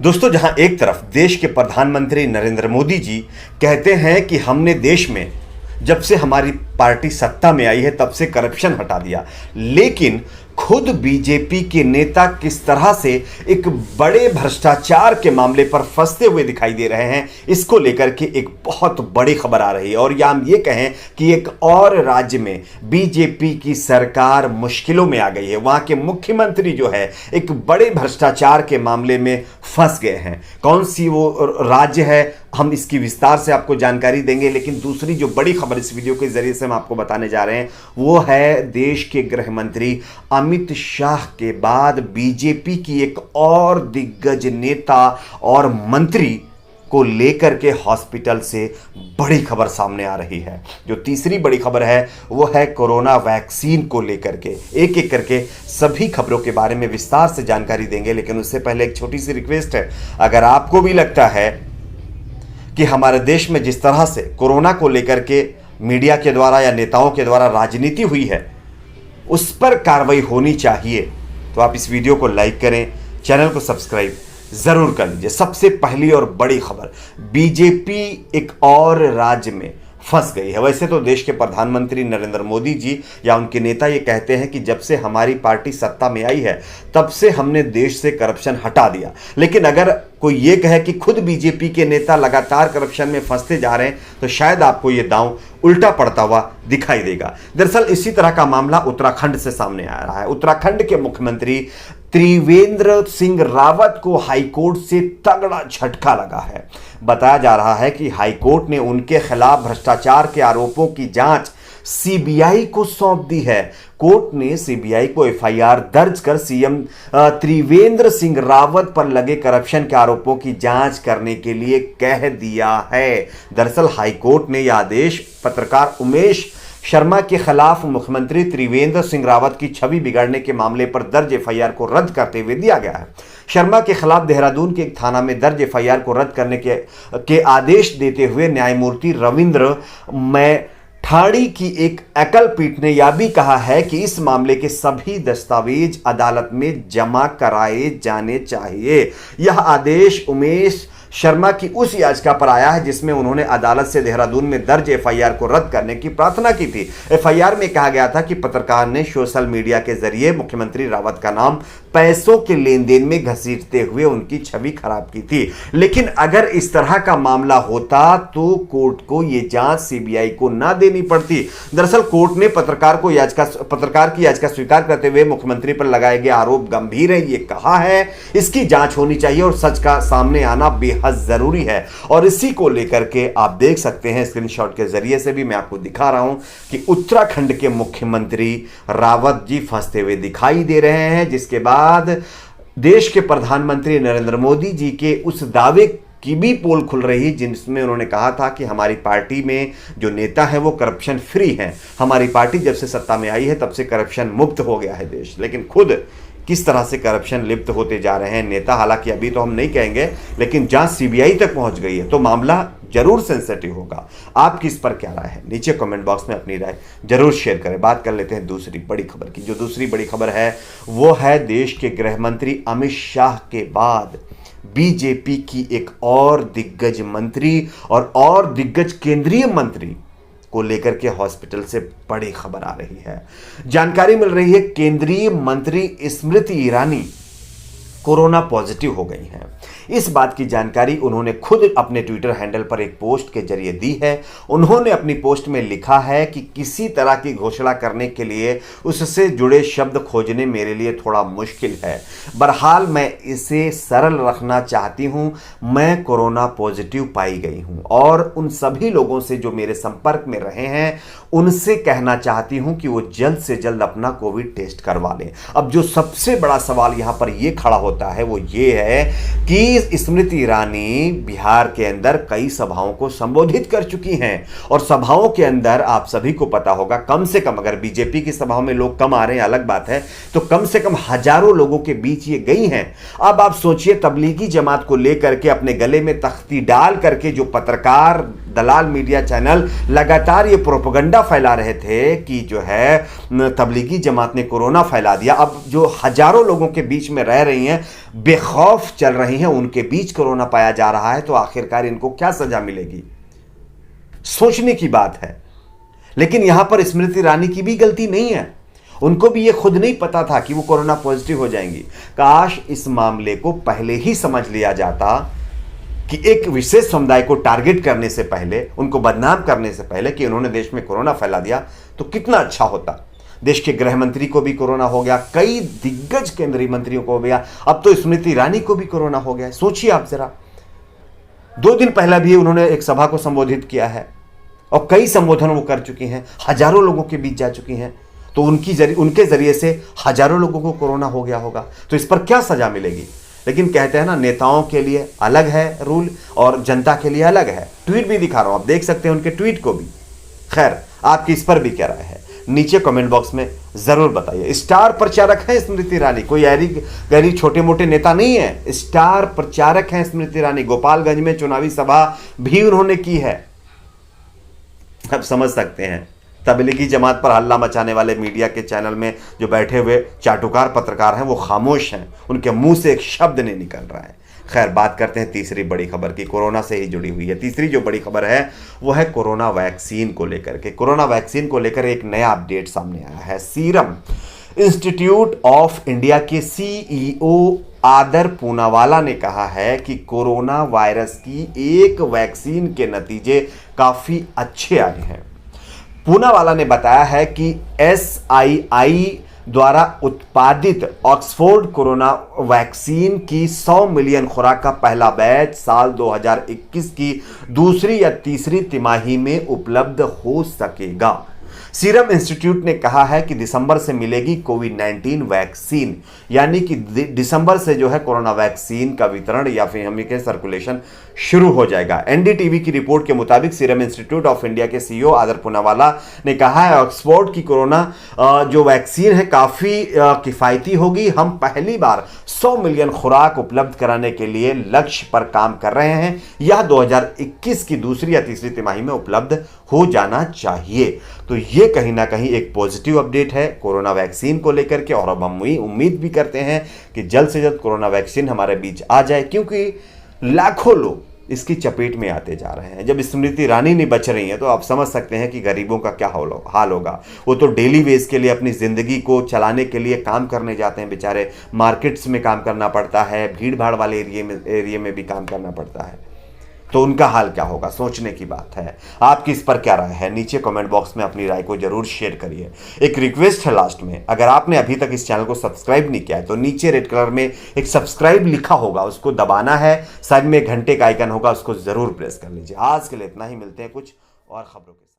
दोस्तों, जहां एक तरफ देश के प्रधानमंत्री नरेंद्र मोदी जी कहते हैं कि हमने देश में जब से हमारी पार्टी सत्ता में आई है तब से करप्शन हटा दिया, लेकिन खुद बीजेपी के नेता किस तरह से एक बड़े भ्रष्टाचार के मामले पर फंसते हुए दिखाई दे रहे हैं, इसको लेकर के एक बहुत बड़ी खबर आ रही है। और या हम ये कहें कि एक और राज्य में बीजेपी की सरकार मुश्किलों में आ गई है। वहां के मुख्यमंत्री जो है एक बड़े भ्रष्टाचार के मामले में फंस गए हैं। कौन सी वो राज्य है, हम इसकी विस्तार से आपको जानकारी देंगे। लेकिन दूसरी जो बड़ी खबर इस वीडियो के जरिए से हम आपको बताने जा रहे हैं वो है देश के गृह मंत्री अमित शाह के बाद बीजेपी की एक और दिग्गज नेता और मंत्री को लेकर के हॉस्पिटल से बड़ी खबर सामने आ रही है। जो तीसरी बड़ी खबर है वो है कोरोना वैक्सीन को लेकर के। एक एक करके सभी खबरों के बारे में विस्तार से जानकारी देंगे, लेकिन उससे पहले एक छोटी सी रिक्वेस्ट है। अगर आपको भी लगता है कि हमारे देश में जिस तरह से कोरोना को लेकर के मीडिया के द्वारा या नेताओं के द्वारा राजनीति हुई है उस पर कार्रवाई होनी चाहिए, तो आप इस वीडियो को लाइक करें, चैनल को सब्सक्राइब जरूर कर लीजिए। सबसे पहली और बड़ी खबर, बीजेपी एक और राज्य में फंस गई है। वैसे तो देश के प्रधानमंत्री नरेंद्र मोदी जी या उनके नेता ये कहते हैं कि जब से हमारी पार्टी सत्ता में आई है तब से हमने देश से करप्शन हटा दिया, लेकिन अगर कोई ये कहे कि खुद बीजेपी के नेता लगातार करप्शन में फंसते जा रहे हैं तो शायद आपको ये दांव उल्टा पड़ता हुआ दिखाई देगा। दरअसल इसी तरह का मामला उत्तराखंड से सामने आ रहा है। उत्तराखंड के मुख्यमंत्री त्रिवेंद्र सिंह रावत को हाईकोर्ट से तगड़ा झटका लगा है। बताया जा रहा है कि हाईकोर्ट ने उनके खिलाफ भ्रष्टाचार के आरोपों की जांच सीबीआई को सौंप दी है। कोर्ट ने सीबीआई को एफआईआर दर्ज कर सीएम त्रिवेंद्र सिंह रावत पर लगे करप्शन के आरोपों की जांच करने के लिए कह दिया है। दरअसल हाईकोर्ट ने यह आदेश पत्रकार उमेश शर्मा के खिलाफ मुख्यमंत्री त्रिवेंद्र सिंह रावत की छवि बिगाड़ने के मामले पर दर्ज एफआईआर को रद्द करते हुए दिया गया है। शर्मा के खिलाफ देहरादून के एक थाना में दर्ज एफआईआर को रद्द करने के आदेश देते हुए न्यायमूर्ति रविंद्र मैठाणी की एक एकल पीठ ने यह भी कहा है कि इस मामले के सभी दस्तावेज अदालत में जमा कराए जाने चाहिए। यह आदेश उमेश शर्मा की उस याचिका पर आया है जिसमें उन्होंने अदालत से देहरादून में दर्ज एफआईआर को रद्द करने की प्रार्थना की थी। एफआईआर में कहा गया था कि पत्रकार ने सोशल मीडिया के जरिए मुख्यमंत्री रावत का नाम पैसों के लेन देन में घसीटते हुए उनकी छवि खराब की थी। लेकिन अगर इस तरह का मामला होता तो कोर्ट को यह जांच सीबीआई को ना देनी पड़ती। दरअसल कोर्ट ने पत्रकार की याचिका स्वीकार करते हुए मुख्यमंत्री पर लगाए गए आरोप गंभीर है, ये कहा है, इसकी जांच होनी चाहिए और सच का सामने आना बेहद जरूरी है। और इसी को लेकर के आप देख सकते हैं स्क्रीनशॉट के जरिए से भी मैं आपको दिखा रहा हूं कि उत्तराखंड के मुख्यमंत्री रावत जी फंसते हुए दिखाई दे रहे हैं, जिसके बाद देश के प्रधानमंत्री नरेंद्र मोदी जी के उस दावे की भी पोल खुल रही जिसमें उन्होंने कहा था कि हमारी पार्टी में जो नेता है वो करप्शन फ्री हैं। हमारी पार्टी जब से सत्ता में आई है तब से करप्शन मुक्त हो गया है देश। लेकिन खुद किस तरह से करप्शन लिप्त होते जा रहे हैं नेता, हालांकि अभी तो हम नहीं कहेंगे, लेकिन जांच सीबीआई तक पहुंच गई है तो मामला जरूर सेंसिटिव होगा। आपकी इस पर क्या राय है, नीचे कमेंट बॉक्स में अपनी राय जरूर शेयर करें। बात कर लेते हैं दूसरी बड़ी खबर की। जो दूसरी बड़ी खबर है वो है देश के गृह मंत्री अमित शाह के बाद बीजेपी की एक और दिग्गज मंत्री और दिग्गज केंद्रीय मंत्री को लेकर के हॉस्पिटल से बड़ी खबर आ रही है। जानकारी मिल रही है केंद्रीय मंत्री स्मृति ईरानी कोरोना पॉजिटिव हो गई हैं। इस बात की जानकारी उन्होंने खुद अपने ट्विटर हैंडल पर एक पोस्ट के जरिए दी है। उन्होंने अपनी पोस्ट में लिखा है कि किसी तरह की घोषणा करने के लिए उससे जुड़े शब्द खोजने मेरे लिए थोड़ा मुश्किल है। बहरहाल मैं इसे सरल रखना चाहती हूं। मैं कोरोना पॉजिटिव पाई गई हूं और उन सभी लोगों से जो मेरे संपर्क में रहे हैं उनसे कहना चाहती हूं कि वो जल्द से जल्द अपना कोविड टेस्ट करवा लें। अब जो सबसे बड़ा सवाल यहां पर यह खड़ा होता है वो ये है कि स्मृति ईरानी बिहार के अंदर कई सभाओं को संबोधित कर चुकी हैं और सभाओं के अंदर आप सभी को पता होगा कम से कम, अगर बीजेपी की सभाओं में लोग कम आ रहे हैं अलग बात है, तो कम से कम हजारों लोगों के बीच ये गई हैं। अब आप सोचिए तबलीगी जमात को लेकर के अपने गले में तख्ती डाल करके जो पत्रकार दलाल मीडिया चैनल लगातार ये प्रोपेगेंडा फैला रहे थे कि जो है तबलीगी जमात ने कोरोना फैला दिया, अब जो हजारों लोगों के बीच में रह रही हैं बेखौफ चल रही हैं उनके बीच कोरोना पाया जा रहा है, तो आखिरकार इनको क्या सजा मिलेगी? सोचने की बात है। लेकिन यहां पर स्मृति ईरानी की भी गलती नहीं है, उनको भी यह खुद नहीं पता था कि वो कोरोना पॉजिटिव हो जाएंगी। काश इस मामले को पहले ही समझ लिया जाता कि एक विशेष समुदाय को टारगेट करने से पहले, उनको बदनाम करने से पहले कि उन्होंने देश में कोरोना फैला दिया, तो कितना अच्छा होता। देश के गृह मंत्री को भी कोरोना हो गया, कई दिग्गज केंद्रीय मंत्रियों को हो गया, अब तो स्मृति ईरानी को भी कोरोना हो गया। सोचिए आप जरा, 2 दिन पहले भी उन्होंने एक सभा को संबोधित किया है और कई संबोधन वो कर चुकी हैं, हजारों लोगों के बीच जा चुकी हैं, तो उनके जरिए से हजारों लोगों को कोरोना हो गया होगा, तो इस पर क्या सजा मिलेगी? लेकिन कहते हैं ना, नेताओं के लिए अलग है रूल और जनता के लिए अलग है। ट्वीट भी दिखा रहा हूं, आप देख सकते हैं उनके ट्वीट को भी। खैर, आपकी इस पर भी क्या राय है, नीचे कमेंट बॉक्स में जरूर बताइए। स्टार प्रचारक है स्मृति ईरानी, कोई गहरी छोटे मोटे नेता नहीं है, स्टार प्रचारक है स्मृति ईरानी। गोपालगंज में चुनावी सभा भी उन्होंने की है। अब समझ सकते हैं, तबलीगी जमात पर हल्ला मचाने वाले मीडिया के चैनल में जो बैठे हुए चाटुकार पत्रकार हैं वो खामोश हैं, उनके मुंह से एक शब्द नहीं निकल रहा है। खैर, बात करते हैं तीसरी बड़ी खबर की, कोरोना से ही जुड़ी हुई है। तीसरी जो बड़ी खबर है वो है कोरोना वैक्सीन को लेकर के। कोरोना वैक्सीन को लेकर एक नया अपडेट सामने आया है। सीरम इंस्टीट्यूट ऑफ इंडिया के सीईओ आदर पूनावाला ने कहा है कि कोरोना वायरस की एक वैक्सीन के नतीजे काफी अच्छे आए हैं। पूनावाला ने बताया है कि SII द्वारा उत्पादित ऑक्सफोर्ड कोरोना वैक्सीन की 100 मिलियन खुराक का पहला बैच साल 2021 की दूसरी या तीसरी तिमाही में उपलब्ध हो सकेगा। सीरम इंस्टीट्यूट ने कहा है कि दिसंबर से मिलेगी कोविड-19 वैक्सीन, यानी कि दिसंबर से जो है कोरोना वैक्सीन का वितरण या फिर हम कहें सर्कुलेशन शुरू हो जाएगा। NDTV की रिपोर्ट के मुताबिक सीरम इंस्टीट्यूट ऑफ इंडिया के CEO आदर पूनावाला ने कहा है, ऑक्सफोर्ड की कोरोना जो वैक्सीन है काफी किफायती होगी। हम पहली बार 100 मिलियन खुराक उपलब्ध कराने के लिए लक्ष्य पर काम कर रहे हैं। यह 2021 की दूसरी या तीसरी तिमाही में उपलब्ध हो जाना चाहिए। तो ये कहीं ना कहीं एक पॉजिटिव अपडेट है कोरोना वैक्सीन को लेकर के, और अब हम उम्मीद भी करते हैं कि जल्द से जल्द कोरोना वैक्सीन हमारे बीच आ जाए, क्योंकि लाखों लोग इसकी चपेट में आते जा रहे हैं। जब स्मृति ईरानी नहीं बच रही हैं तो आप समझ सकते हैं कि गरीबों का क्या हाल होगा। वो तो डेली वेज के लिए, अपनी ज़िंदगी को चलाने के लिए काम करने जाते हैं बेचारे, मार्केट्स में काम करना पड़ता है, भीड़ भाड़ वाले एरिया में भी काम करना पड़ता है, तो उनका हाल क्या होगा, सोचने की बात है। आपकी इस पर क्या राय है, नीचे कमेंट बॉक्स में अपनी राय को जरूर शेयर करिए। एक रिक्वेस्ट है लास्ट में, अगर आपने अभी तक इस चैनल को सब्सक्राइब नहीं किया है तो नीचे रेड कलर में एक सब्सक्राइब लिखा होगा, उसको दबाना है, साइड में एक घंटे का आइकन होगा, उसको जरूर प्रेस कर लीजिए। आज के लिए इतना ही, मिलते हैं कुछ और खबरों के साथ।